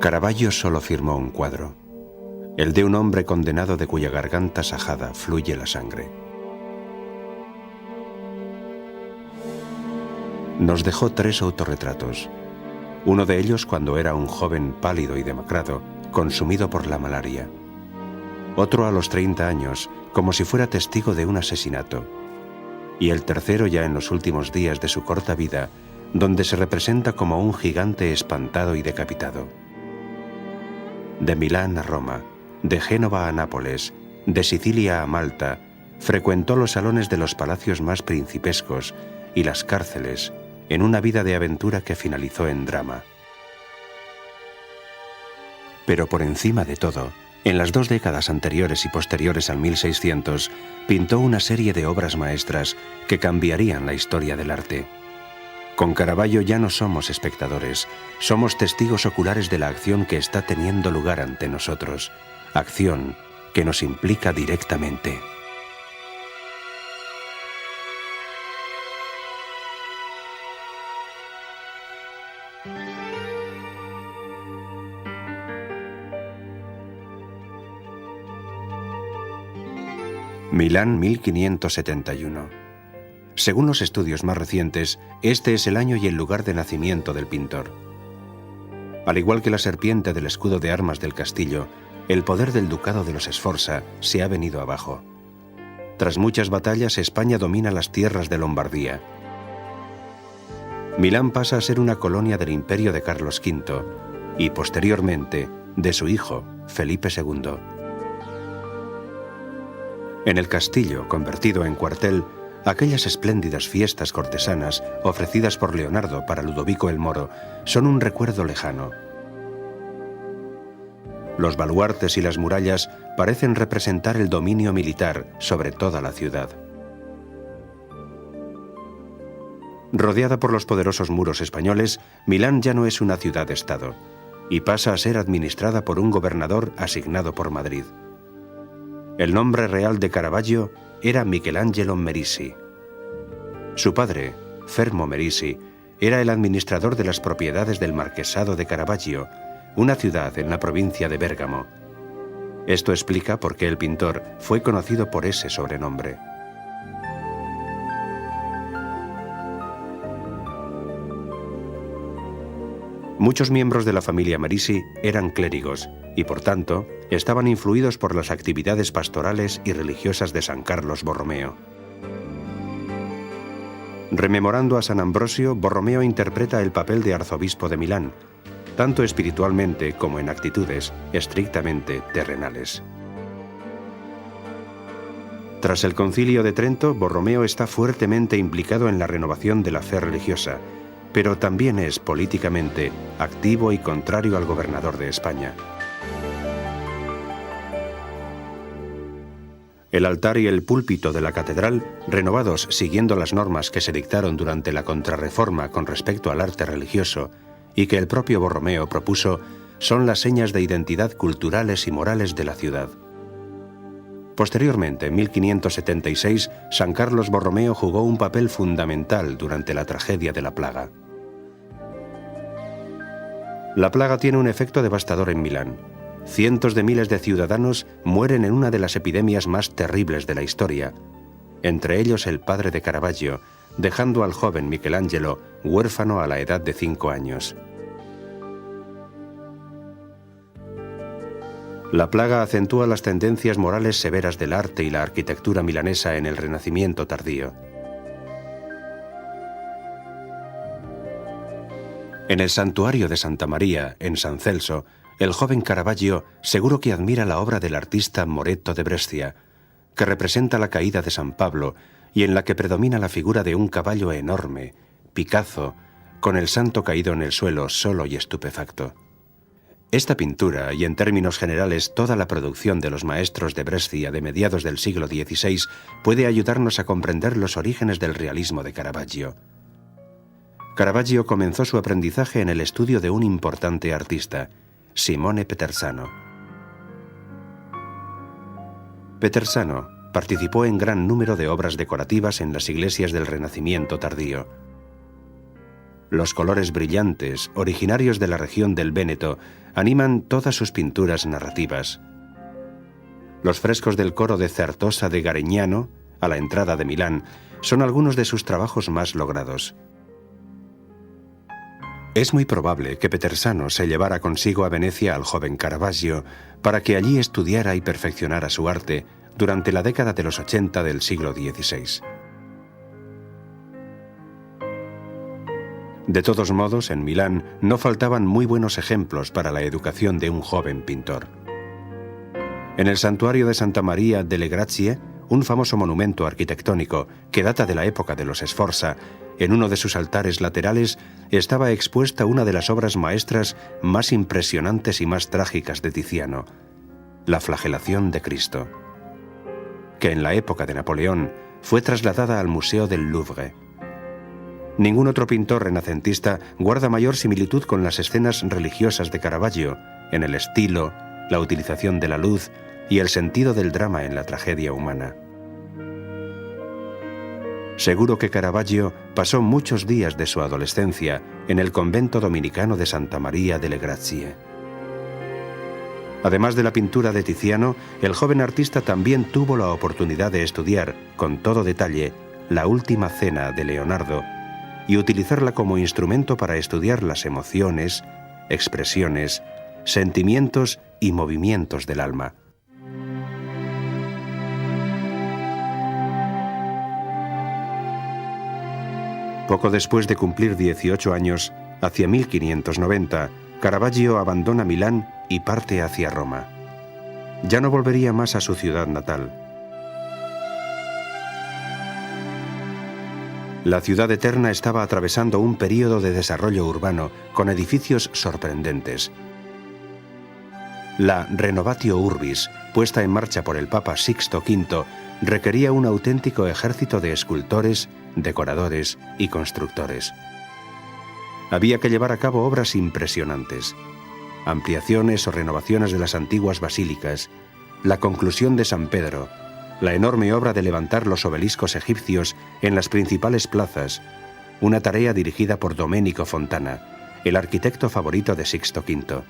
Caravaggio solo firmó un cuadro, el de un hombre condenado de cuya garganta sajada fluye la sangre. Nos dejó 3 autorretratos, uno de ellos cuando era un joven pálido y demacrado, consumido por la malaria. Otro a los 30 años, como si fuera testigo de un asesinato. Y el tercero ya en los últimos días de su corta vida, donde se representa como un gigante espantado y decapitado. De Milán a Roma, de Génova a Nápoles, de Sicilia a Malta, frecuentó los salones de los palacios más principescos y las cárceles, en una vida de aventura que finalizó en drama. Pero por encima de todo, en las 2 décadas anteriores y posteriores al 1600, pintó una serie de obras maestras que cambiarían la historia del arte. Con Caravaggio ya no somos espectadores, somos testigos oculares de la acción que está teniendo lugar ante nosotros, acción que nos implica directamente. Milán 1571. Según los estudios más recientes, este es el año y el lugar de nacimiento del pintor. Al igual que la serpiente del escudo de armas del castillo, el poder del ducado de los Sforza se ha venido abajo. Tras muchas batallas, España domina las tierras de Lombardía. Milán pasa a ser una colonia del imperio de Carlos V y, posteriormente, de su hijo, Felipe II. En el castillo, convertido en cuartel, aquellas espléndidas fiestas cortesanas ofrecidas por Leonardo para Ludovico el Moro son un recuerdo lejano. Los baluartes y las murallas parecen representar el dominio militar sobre toda la ciudad. Rodeada por los poderosos muros españoles, Milán ya no es una ciudad-estado y pasa a ser administrada por un gobernador asignado por Madrid. El nombre real de Caravaggio era Michelangelo Merisi. Su padre, Fermo Merisi, era el administrador de las propiedades del Marquesado de Caravaggio, una ciudad en la provincia de Bérgamo. Esto explica por qué el pintor fue conocido por ese sobrenombre. Muchos miembros de la familia Merisi eran clérigos y, por tanto, estaban influidos por las actividades pastorales y religiosas de San Carlos Borromeo. Rememorando a San Ambrosio, Borromeo interpreta el papel de arzobispo de Milán, tanto espiritualmente como en actitudes estrictamente terrenales. Tras el Concilio de Trento, Borromeo está fuertemente implicado en la renovación de la fe religiosa, pero también es políticamente activo y contrario al gobernador de España. El altar y el púlpito de la catedral, renovados siguiendo las normas que se dictaron durante la Contrarreforma con respecto al arte religioso y que el propio Borromeo propuso, son las señas de identidad culturales y morales de la ciudad. Posteriormente, en 1576, San Carlos Borromeo jugó un papel fundamental durante la tragedia de la plaga. La plaga tiene un efecto devastador en Milán. Cientos de miles de ciudadanos mueren en una de las epidemias más terribles de la historia, entre ellos el padre de Caravaggio, dejando al joven Michelangelo huérfano a la edad de 5 años. La plaga acentúa las tendencias morales severas del arte y la arquitectura milanesa en el Renacimiento tardío. En el santuario de Santa María, en San Celso, el joven Caravaggio seguro que admira la obra del artista Moretto de Brescia, que representa la caída de San Pablo y en la que predomina la figura de un caballo enorme, Picazo, con el santo caído en el suelo solo y estupefacto. Esta pintura, y en términos generales toda la producción de los maestros de Brescia de mediados del siglo XVI, puede ayudarnos a comprender los orígenes del realismo de Caravaggio. Caravaggio comenzó su aprendizaje en el estudio de un importante artista, Simone Petersano. Petersano participó en gran número de obras decorativas en las iglesias del Renacimiento tardío. Los colores brillantes, originarios de la región del Véneto, animan todas sus pinturas narrativas. Los frescos del coro de Certosa de Garignano, a la entrada de Milán, son algunos de sus trabajos más logrados. Es muy probable que Petersano se llevara consigo a Venecia al joven Caravaggio para que allí estudiara y perfeccionara su arte durante la década de los 80 del siglo XVI. De todos modos, en Milán no faltaban muy buenos ejemplos para la educación de un joven pintor. En el santuario de Santa Maria delle Grazie, un famoso monumento arquitectónico que data de la época de los Sforza, en uno de sus altares laterales estaba expuesta una de las obras maestras más impresionantes y más trágicas de Tiziano, la flagelación de Cristo, que en la época de Napoleón fue trasladada al Museo del Louvre. Ningún otro pintor renacentista guarda mayor similitud con las escenas religiosas de Caravaggio, en el estilo, la utilización de la luz y el sentido del drama en la tragedia humana. Seguro que Caravaggio pasó muchos días de su adolescencia en el convento dominicano de Santa Maria delle Grazie. Además de la pintura de Tiziano, el joven artista también tuvo la oportunidad de estudiar, con todo detalle, la Última Cena de Leonardo y utilizarla como instrumento para estudiar las emociones, expresiones, sentimientos y movimientos del alma. Poco después de cumplir 18 años, hacia 1590, Caravaggio abandona Milán y parte hacia Roma. Ya no volvería más a su ciudad natal. La ciudad eterna estaba atravesando un período de desarrollo urbano con edificios sorprendentes. La Renovatio Urbis, puesta en marcha por el Papa Sixto V, requería un auténtico ejército de escultores, decoradores y constructores. Había que llevar a cabo obras impresionantes, ampliaciones o renovaciones de las antiguas basílicas, la conclusión de San Pedro, la enorme obra de levantar los obeliscos egipcios en las principales plazas, una tarea dirigida por Domenico Fontana, el arquitecto favorito de Sixto V.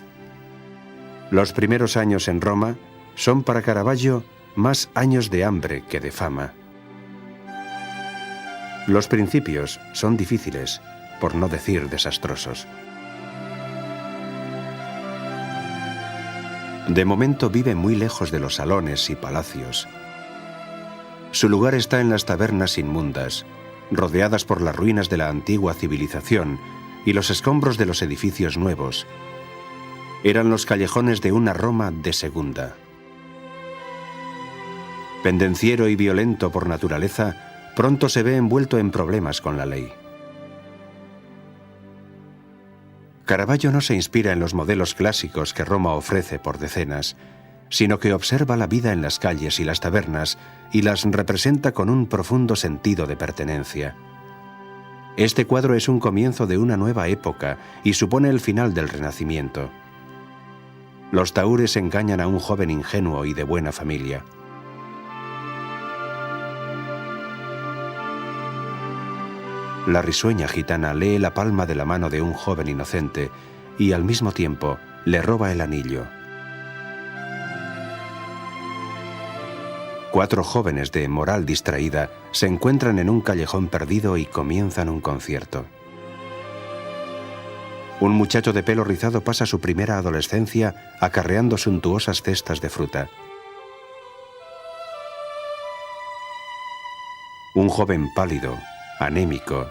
Los primeros años en Roma son para Caravaggio más años de hambre que de fama. Los principios son difíciles, por no decir desastrosos. De momento vive muy lejos de los salones y palacios. Su lugar está en las tabernas inmundas, rodeadas por las ruinas de la antigua civilización y los escombros de los edificios nuevos. Eran los callejones de una Roma de segunda. Pendenciero y violento por naturaleza, pronto se ve envuelto en problemas con la ley. Caravaggio no se inspira en los modelos clásicos que Roma ofrece por decenas, sino que observa la vida en las calles y las tabernas y las representa con un profundo sentido de pertenencia. Este cuadro es un comienzo de una nueva época y supone el final del Renacimiento. Los tahúres engañan a un joven ingenuo y de buena familia. La risueña gitana lee la palma de la mano de un joven inocente y al mismo tiempo le roba el anillo. 4 jóvenes de moral distraída se encuentran en un callejón perdido y comienzan un concierto. Un muchacho de pelo rizado pasa su primera adolescencia acarreando suntuosas cestas de fruta. Un joven pálido, anémico,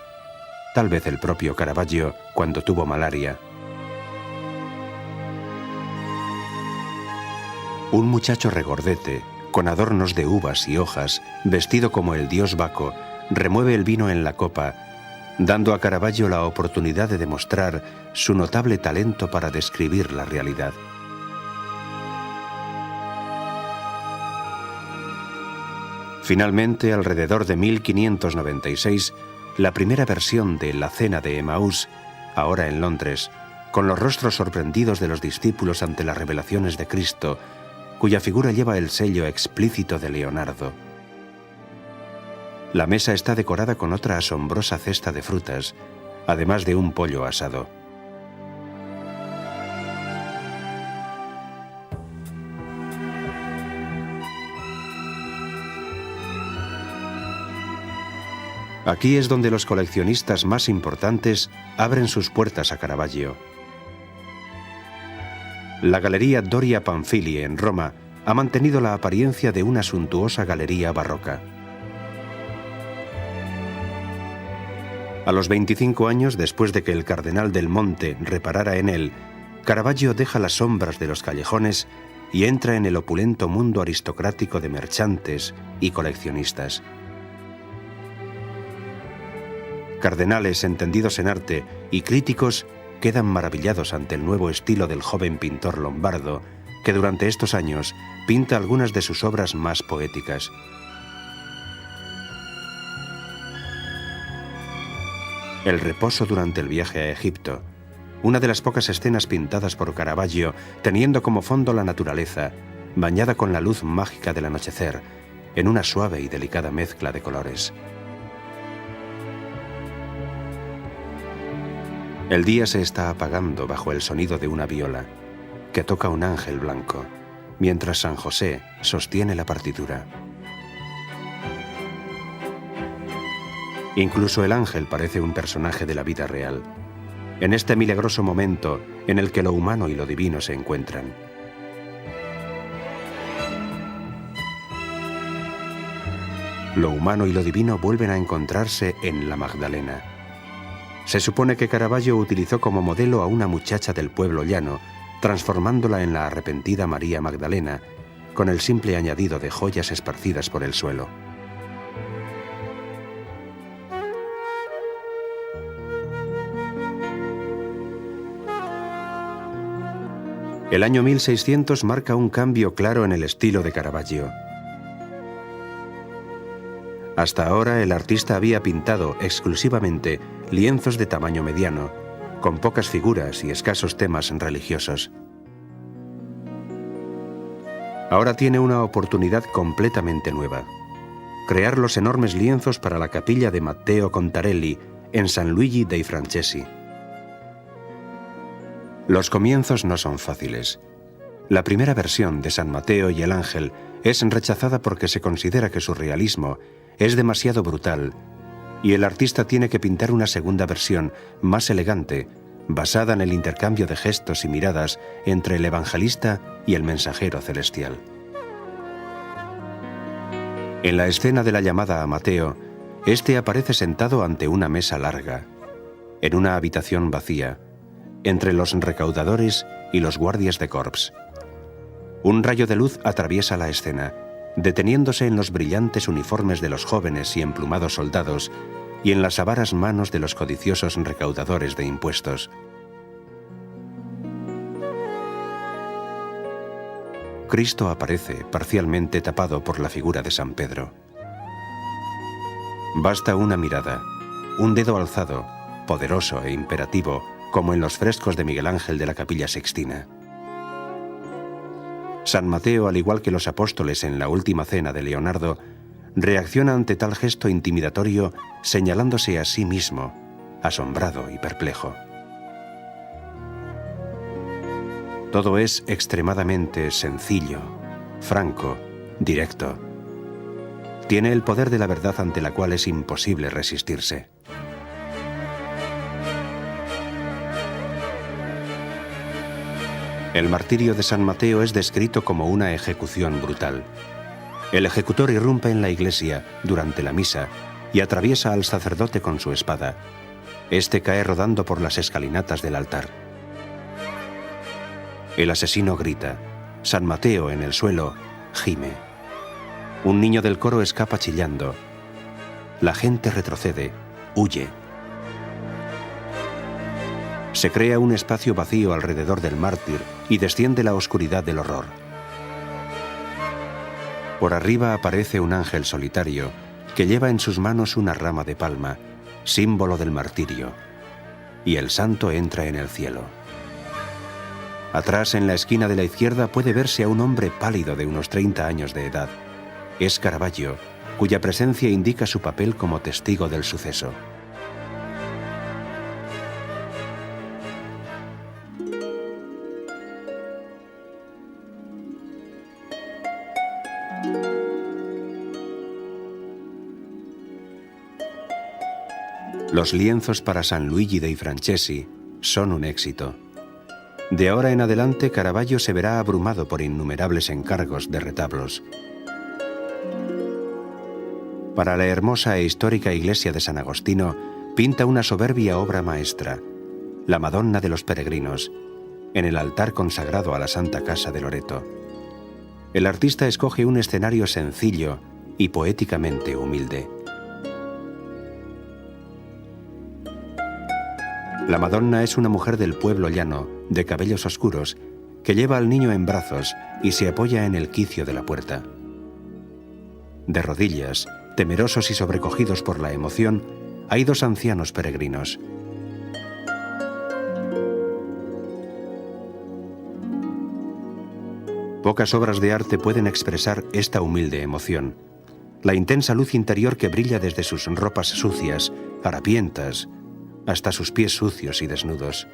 tal vez el propio Caravaggio cuando tuvo malaria. Un muchacho regordete, con adornos de uvas y hojas, vestido como el dios Baco, remueve el vino en la copa, dando a Caravaggio la oportunidad de demostrar su notable talento para describir la realidad. Finalmente, alrededor de 1596, la primera versión de La Cena de Emaús, ahora en Londres, con los rostros sorprendidos de los discípulos ante las revelaciones de Cristo, cuya figura lleva el sello explícito de Leonardo. La mesa está decorada con otra asombrosa cesta de frutas, además de un pollo asado. Aquí es donde los coleccionistas más importantes abren sus puertas a Caravaggio. La Galería Doria Pamphili en Roma ha mantenido la apariencia de una suntuosa galería barroca. A los 25 años, después de que el cardenal del Monte reparara en él, Caravaggio deja las sombras de los callejones y entra en el opulento mundo aristocrático de mercantes y coleccionistas. Cardenales entendidos en arte y críticos quedan maravillados ante el nuevo estilo del joven pintor lombardo, que durante estos años pinta algunas de sus obras más poéticas. El reposo durante el viaje a Egipto, una de las pocas escenas pintadas por Caravaggio, teniendo como fondo la naturaleza, bañada con la luz mágica del anochecer, en una suave y delicada mezcla de colores. El día se está apagando bajo el sonido de una viola, que toca un ángel blanco, mientras San José sostiene la partitura. Incluso el ángel parece un personaje de la vida real, en este milagroso momento en el que lo humano y lo divino se encuentran. Lo humano y lo divino vuelven a encontrarse en la Magdalena. Se supone que Caravaggio utilizó como modelo a una muchacha del pueblo llano, transformándola en la arrepentida María Magdalena, con el simple añadido de joyas esparcidas por el suelo. El año 1600 marca un cambio claro en el estilo de Caravaggio. Hasta ahora el artista había pintado exclusivamente lienzos de tamaño mediano, con pocas figuras y escasos temas religiosos. Ahora tiene una oportunidad completamente nueva: crear los enormes lienzos para la capilla de Matteo Contarelli en San Luigi dei Francesi. Los comienzos no son fáciles. La primera versión de San Mateo y el Ángel es rechazada porque se considera que su realismo es demasiado brutal, y el artista tiene que pintar una segunda versión más elegante, basada en el intercambio de gestos y miradas entre el evangelista y el mensajero celestial. En la escena de la llamada a Mateo, este aparece sentado ante una mesa larga, en una habitación vacía, entre los recaudadores y los guardias de corps. Un rayo de luz atraviesa la escena, deteniéndose en los brillantes uniformes de los jóvenes y emplumados soldados y en las avaras manos de los codiciosos recaudadores de impuestos. Cristo aparece parcialmente tapado por la figura de San Pedro. Basta una mirada, un dedo alzado, poderoso e imperativo, como en los frescos de Miguel Ángel de la Capilla Sixtina. San Mateo, al igual que los apóstoles en la última cena de Leonardo, reacciona ante tal gesto intimidatorio señalándose a sí mismo, asombrado y perplejo. Todo es extremadamente sencillo, franco, directo. Tiene el poder de la verdad ante la cual es imposible resistirse. El martirio de San Mateo es descrito como una ejecución brutal. El ejecutor irrumpe en la iglesia durante la misa y atraviesa al sacerdote con su espada. Este cae rodando por las escalinatas del altar. El asesino grita. San Mateo, en el suelo, gime. Un niño del coro escapa chillando. La gente retrocede, huye. Se crea un espacio vacío alrededor del mártir y desciende la oscuridad del horror. Por arriba aparece un ángel solitario que lleva en sus manos una rama de palma, símbolo del martirio, y el santo entra en el cielo. Atrás, en la esquina de la izquierda, puede verse a un hombre pálido de unos 30 años de edad. Es Caravaggio, cuya presencia indica su papel como testigo del suceso. Los lienzos para San Luigi dei Francesi son un éxito. De ahora en adelante, Caravaggio se verá abrumado por innumerables encargos de retablos. Para la hermosa e histórica iglesia de San Agostino, pinta una soberbia obra maestra, la Madonna de los Peregrinos, en el altar consagrado a la Santa Casa de Loreto. El artista escoge un escenario sencillo y poéticamente humilde. La Madonna es una mujer del pueblo llano, de cabellos oscuros, que lleva al niño en brazos y se apoya en el quicio de la puerta. De rodillas, temerosos y sobrecogidos por la emoción, hay dos ancianos peregrinos. Pocas obras de arte pueden expresar esta humilde emoción, la intensa luz interior que brilla desde sus ropas sucias, harapientas, hasta sus pies sucios y desnudos.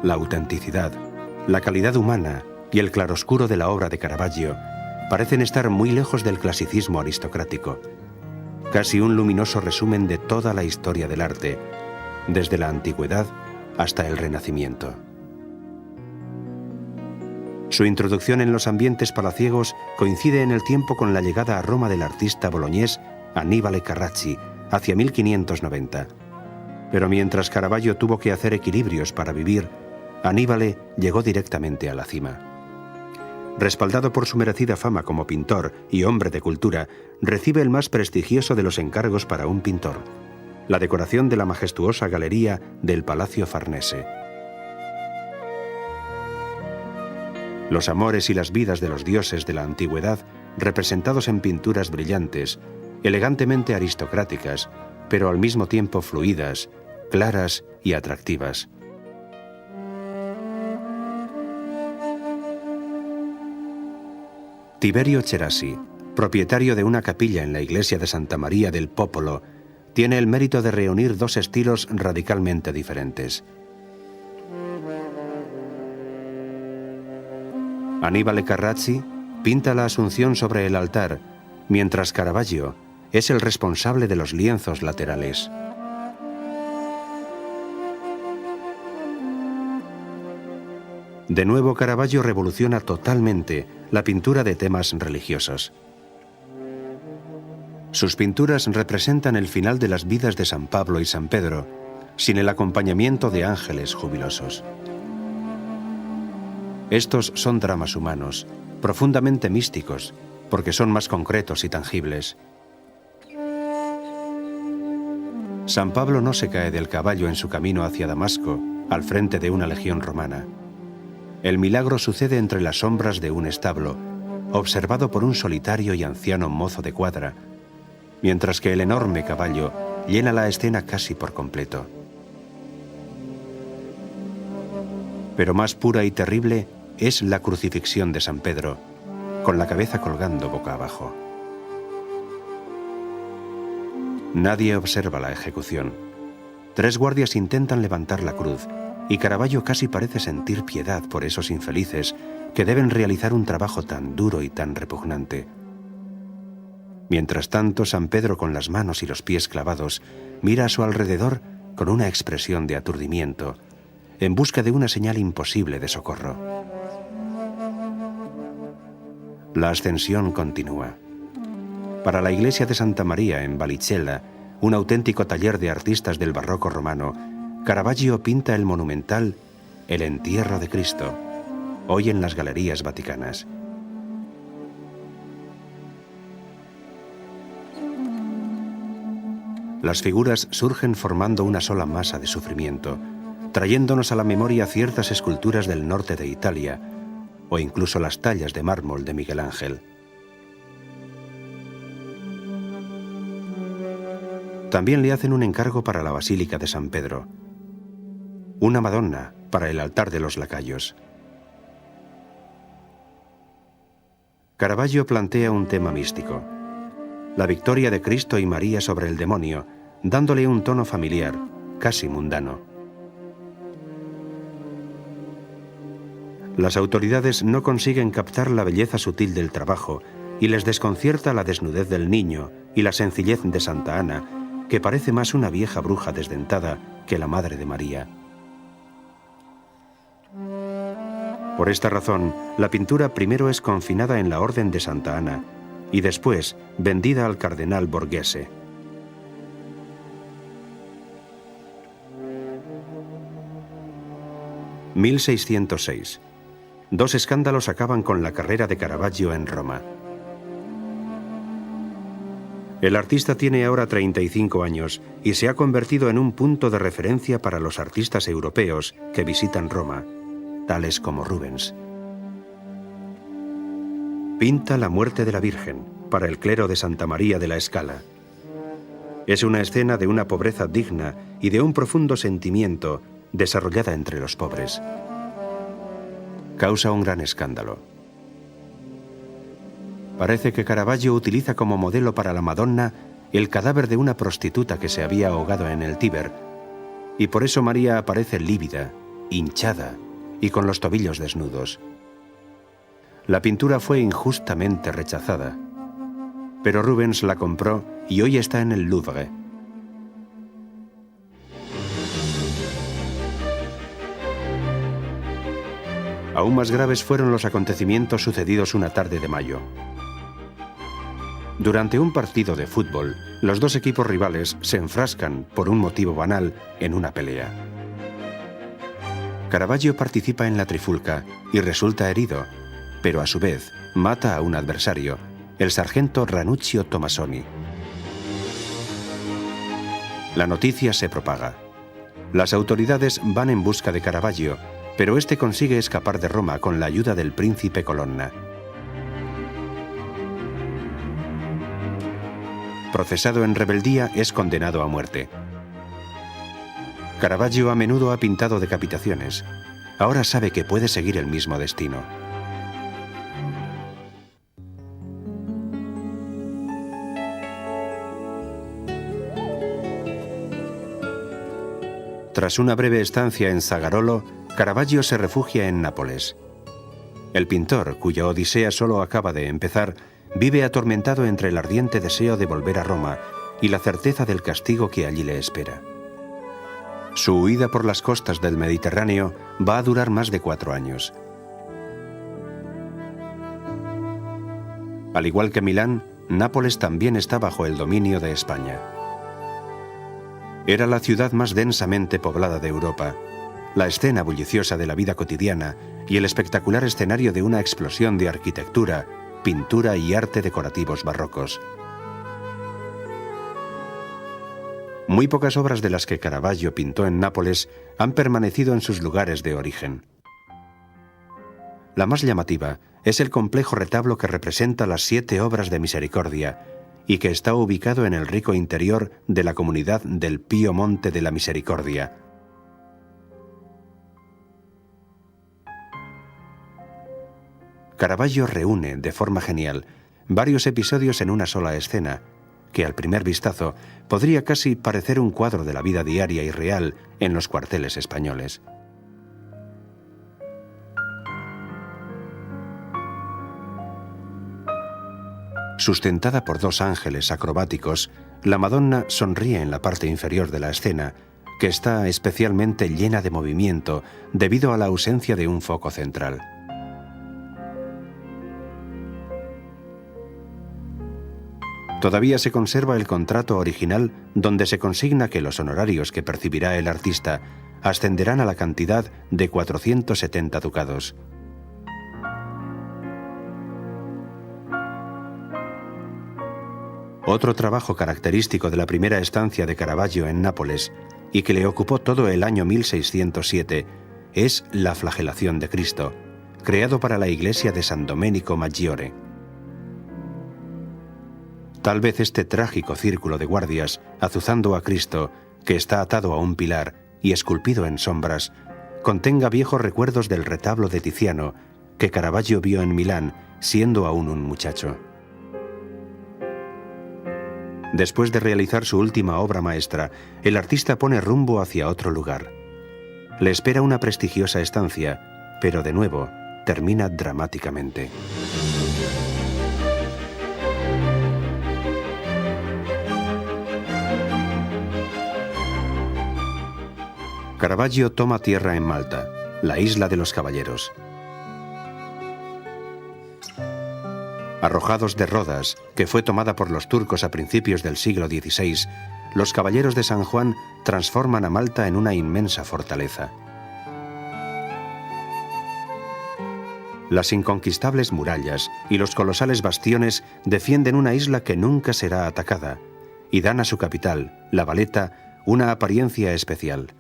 La autenticidad, la calidad humana y el claroscuro de la obra de Caravaggio parecen estar muy lejos del clasicismo aristocrático, casi un luminoso resumen de toda la historia del arte, desde la antigüedad hasta el Renacimiento. Su introducción en los ambientes palaciegos coincide en el tiempo con la llegada a Roma del artista boloñés Annibale Carracci, hacia 1590. Pero mientras Caravaggio tuvo que hacer equilibrios para vivir, Annibale llegó directamente a la cima. Respaldado por su merecida fama como pintor y hombre de cultura, recibe el más prestigioso de los encargos para un pintor, la decoración de la majestuosa galería del Palacio Farnese. Los amores y las vidas de los dioses de la antigüedad, representados en pinturas brillantes, elegantemente aristocráticas, pero al mismo tiempo fluidas, claras y atractivas. Tiberio Cherasi, propietario de una capilla en la iglesia de Santa María del Popolo, tiene el mérito de reunir dos estilos radicalmente diferentes. Annibale Carracci pinta la Asunción sobre el altar, mientras Caravaggio es el responsable de los lienzos laterales. De nuevo, Caravaggio revoluciona totalmente la pintura de temas religiosos. Sus pinturas representan el final de las vidas de San Pablo y San Pedro, sin el acompañamiento de ángeles jubilosos. Estos son dramas humanos, profundamente místicos, porque son más concretos y tangibles. San Pablo no se cae del caballo en su camino hacia Damasco, al frente de una legión romana. El milagro sucede entre las sombras de un establo, observado por un solitario y anciano mozo de cuadra, mientras que el enorme caballo llena la escena casi por completo. Pero más pura y terrible es la crucifixión de San Pedro, con la cabeza colgando boca abajo. Nadie observa la ejecución. 3 guardias intentan levantar la cruz, y Caravaggio casi parece sentir piedad por esos infelices que deben realizar un trabajo tan duro y tan repugnante. Mientras tanto, San Pedro, con las manos y los pies clavados, mira a su alrededor con una expresión de aturdimiento, en busca de una señal imposible de socorro. La ascensión continúa. Para la iglesia de Santa María en Vallicella, un auténtico taller de artistas del barroco romano, Caravaggio pinta el monumental El entierro de Cristo, hoy en las galerías vaticanas. Las figuras surgen formando una sola masa de sufrimiento, trayéndonos a la memoria ciertas esculturas del norte de Italia, o incluso las tallas de mármol de Miguel Ángel. También le hacen un encargo para la Basílica de San Pedro, una Madonna para el altar de los lacayos. Caravaggio plantea un tema místico, la victoria de Cristo y María sobre el demonio, dándole un tono familiar, casi mundano. Las autoridades no consiguen captar la belleza sutil del trabajo, y les desconcierta la desnudez del niño y la sencillez de Santa Ana, que parece más una vieja bruja desdentada que la Madre de María. Por esta razón, la pintura primero es confinada en la Orden de Santa Ana y después vendida al cardenal Borghese. (1606). Dos escándalos acaban con la carrera de Caravaggio en Roma. El artista tiene ahora 35 años y se ha convertido en un punto de referencia para los artistas europeos que visitan Roma, tales como Rubens. Pinta la muerte de la Virgen para el clero de Santa María de la Scala. Es una escena de una pobreza digna y de un profundo sentimiento desarrollada entre los pobres. Causa un gran escándalo. Parece que Caravaggio utiliza como modelo para la Madonna el cadáver de una prostituta que se había ahogado en el Tíber, y por eso María aparece lívida, hinchada y con los tobillos desnudos. La pintura fue injustamente rechazada, pero Rubens la compró y hoy está en el Louvre. Aún más graves fueron los acontecimientos sucedidos una tarde de mayo. Durante un partido de fútbol, los dos equipos rivales se enfrascan, por un motivo banal, en una pelea. Caravaggio participa en la trifulca y resulta herido, pero a su vez mata a un adversario, el sargento Ranuccio Tomasoni. La noticia se propaga. Las autoridades van en busca de Caravaggio, pero este consigue escapar de Roma con la ayuda del príncipe Colonna. Procesado en rebeldía, es condenado a muerte. Caravaggio a menudo ha pintado decapitaciones. Ahora sabe que puede seguir el mismo destino. Tras una breve estancia en Zagarolo, Caravaggio se refugia en Nápoles. El pintor, cuya odisea solo acaba de empezar, vive atormentado entre el ardiente deseo de volver a Roma y la certeza del castigo que allí le espera. Su huida por las costas del Mediterráneo va a durar más de 4 años. Al igual que Milán, Nápoles también está bajo el dominio de España. Era la ciudad más densamente poblada de Europa, la escena bulliciosa de la vida cotidiana y el espectacular escenario de una explosión de arquitectura, pintura y arte decorativos barrocos. Muy pocas obras de las que Caravaggio pintó en Nápoles han permanecido en sus lugares de origen. La más llamativa es el complejo retablo que representa las 7 obras de misericordia y que está ubicado en el rico interior de la comunidad del Pío Monte de la Misericordia. Caravaggio reúne, de forma genial, varios episodios en una sola escena, que al primer vistazo podría casi parecer un cuadro de la vida diaria y real en los cuarteles españoles. Sustentada por 2 ángeles acrobáticos, la Madonna sonríe en la parte inferior de la escena, que está especialmente llena de movimiento debido a la ausencia de un foco central. Todavía se conserva el contrato original donde se consigna que los honorarios que percibirá el artista ascenderán a la cantidad de 470 ducados. Otro trabajo característico de la primera estancia de Caravaggio en Nápoles, y que le ocupó todo el año 1607, es La flagelación de Cristo, creado para la iglesia de San Domenico Maggiore. Tal vez este trágico círculo de guardias, azuzando a Cristo, que está atado a un pilar y esculpido en sombras, contenga viejos recuerdos del retablo de Tiziano, que Caravaggio vio en Milán, siendo aún un muchacho. Después de realizar su última obra maestra, el artista pone rumbo hacia otro lugar. Le espera una prestigiosa estancia, pero de nuevo termina dramáticamente. Caravaggio toma tierra en Malta, la isla de los caballeros. Arrojados de Rodas, que fue tomada por los turcos a principios del siglo XVI, los caballeros de San Juan transforman a Malta en una inmensa fortaleza. Las inconquistables murallas y los colosales bastiones defienden una isla que nunca será atacada y dan a su capital, La Valeta, una apariencia especial.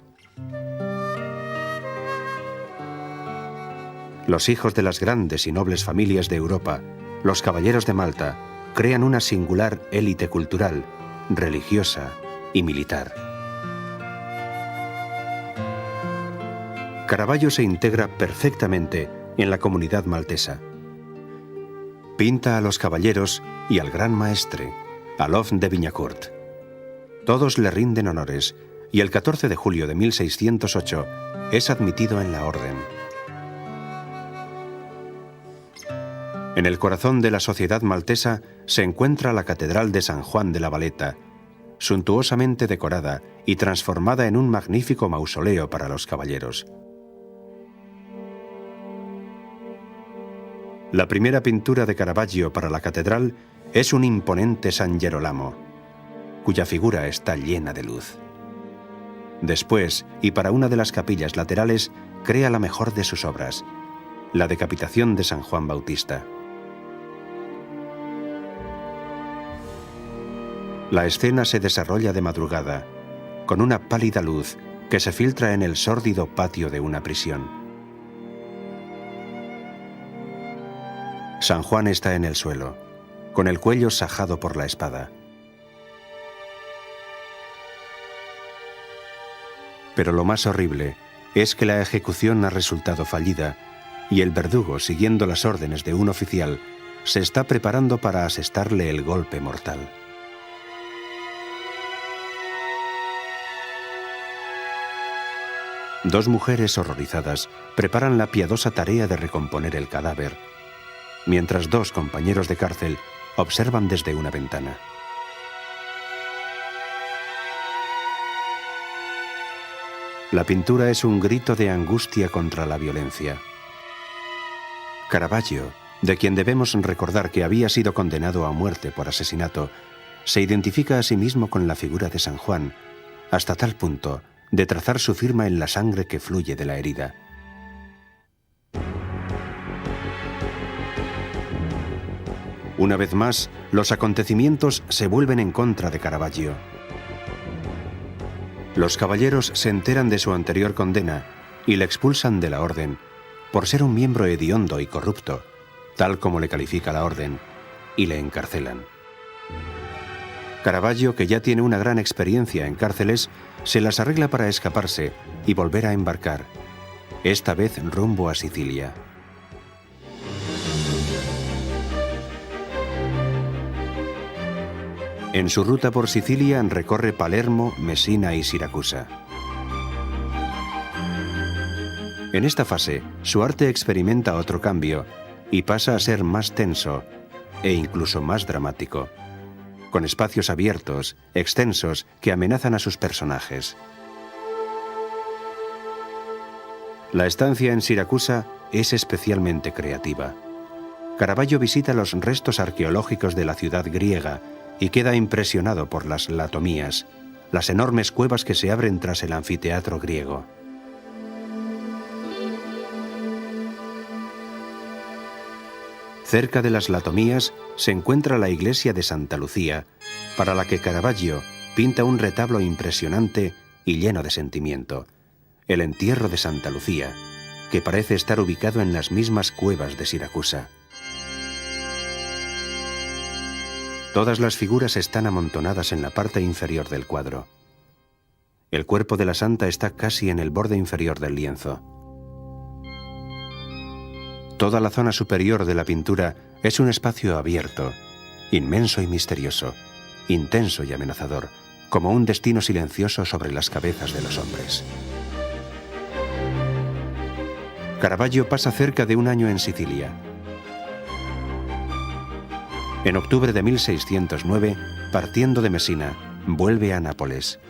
Los hijos de las grandes y nobles familias de Europa, los caballeros de Malta, crean una singular élite cultural, religiosa y militar. Caravaggio se integra perfectamente en la comunidad maltesa. Pinta a los caballeros y al gran maestre, Alof de Vignacourt. Todos le rinden honores y el 14 de julio de 1608 es admitido en la orden. En el corazón de la sociedad maltesa se encuentra la Catedral de San Juan de la Valeta, suntuosamente decorada y transformada en un magnífico mausoleo para los caballeros. La primera pintura de Caravaggio para la catedral es un imponente San Gerolamo, cuya figura está llena de luz. Después, y para una de las capillas laterales, crea la mejor de sus obras, la decapitación de San Juan Bautista. La escena se desarrolla de madrugada, con una pálida luz que se filtra en el sórdido patio de una prisión. San Juan está en el suelo, con el cuello sajado por la espada. Pero lo más horrible es que la ejecución ha resultado fallida y el verdugo, siguiendo las órdenes de un oficial, se está preparando para asestarle el golpe mortal. Dos mujeres horrorizadas preparan la piadosa tarea de recomponer el cadáver, mientras dos compañeros de cárcel observan desde una ventana. La pintura es un grito de angustia contra la violencia. Caravaggio, de quien debemos recordar que había sido condenado a muerte por asesinato, se identifica a sí mismo con la figura de San Juan, hasta tal punto de trazar su firma en la sangre que fluye de la herida. Una vez más, los acontecimientos se vuelven en contra de Caravaggio. Los caballeros se enteran de su anterior condena y le expulsan de la orden por ser un miembro hediondo y corrupto, tal como le califica la orden, y le encarcelan. Caravaggio, que ya tiene una gran experiencia en cárceles, se las arregla para escaparse y volver a embarcar, esta vez rumbo a Sicilia. En su ruta por Sicilia recorre Palermo, Mesina y Siracusa. En esta fase, su arte experimenta otro cambio y pasa a ser más tenso e incluso más dramático, con espacios abiertos, extensos, que amenazan a sus personajes. La estancia en Siracusa es especialmente creativa. Caravaggio visita los restos arqueológicos de la ciudad griega y queda impresionado por las latomías, las enormes cuevas que se abren tras el anfiteatro griego. Cerca de las latomías se encuentra la iglesia de Santa Lucía, para la que Caravaggio pinta un retablo impresionante y lleno de sentimiento, el entierro de Santa Lucía, que parece estar ubicado en las mismas cuevas de Siracusa. Todas las figuras están amontonadas en la parte inferior del cuadro. El cuerpo de la santa está casi en el borde inferior del lienzo. Toda la zona superior de la pintura es un espacio abierto, inmenso y misterioso, intenso y amenazador, como un destino silencioso sobre las cabezas de los hombres. Caravaggio pasa cerca de un año en Sicilia. En octubre de 1609, partiendo de Mesina, vuelve a Nápoles.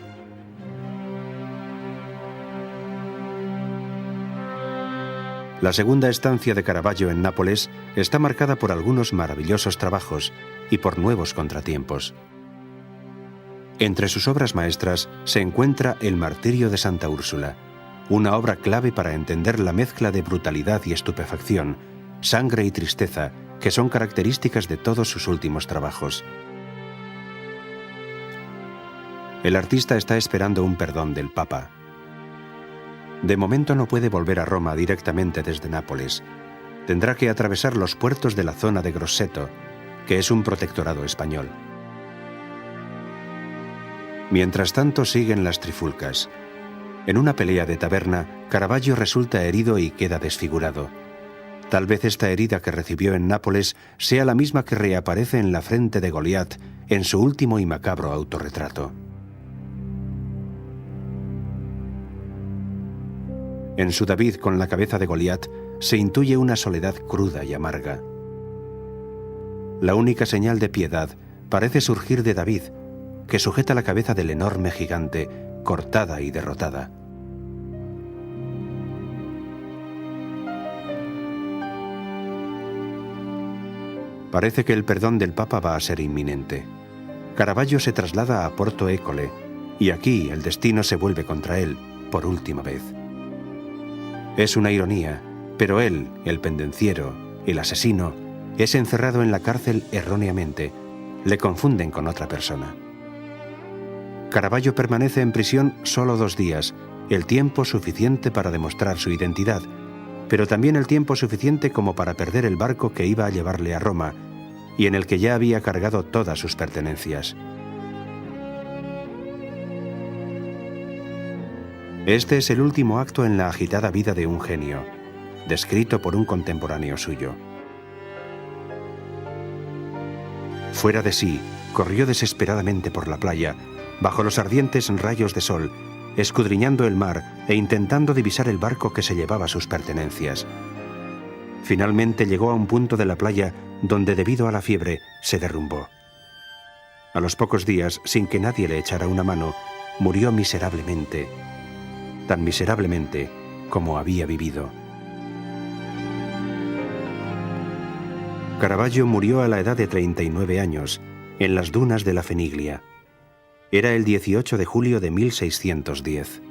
La segunda estancia de Caravaggio en Nápoles está marcada por algunos maravillosos trabajos y por nuevos contratiempos. Entre sus obras maestras se encuentra El martirio de Santa Úrsula, una obra clave para entender la mezcla de brutalidad y estupefacción, sangre y tristeza que son características de todos sus últimos trabajos. El artista está esperando un perdón del Papa. De momento no puede volver a Roma directamente desde Nápoles. Tendrá que atravesar los puertos de la zona de Grosseto, que es un protectorado español. Mientras tanto siguen las trifulcas. En una pelea de taberna, Caravaggio resulta herido y queda desfigurado. Tal vez esta herida que recibió en Nápoles sea la misma que reaparece en la frente de Goliat en su último y macabro autorretrato. En su David con la cabeza de Goliat se intuye una soledad cruda y amarga. La única señal de piedad parece surgir de David, que sujeta la cabeza del enorme gigante, cortada y derrotada. Parece que el perdón del Papa va a ser inminente. Caravaggio se traslada a Porto École, y aquí el destino se vuelve contra él, por última vez. Es una ironía, pero él, el pendenciero, el asesino, es encerrado en la cárcel erróneamente. Le confunden con otra persona. Caravaggio permanece en prisión solo 2 días, el tiempo suficiente para demostrar su identidad, pero también el tiempo suficiente como para perder el barco que iba a llevarle a Roma y en el que ya había cargado todas sus pertenencias. Este es el último acto en la agitada vida de un genio, descrito por un contemporáneo suyo. Fuera de sí, corrió desesperadamente por la playa, bajo los ardientes rayos de sol, escudriñando el mar e intentando divisar el barco que se llevaba sus pertenencias. Finalmente llegó a un punto de la playa donde, debido a la fiebre, se derrumbó. A los pocos días, sin que nadie le echara una mano, murió miserablemente, tan miserablemente como había vivido. Caravaggio murió a la edad de 39 años, en las dunas de la Feniglia. Era el 18 de julio de 1610.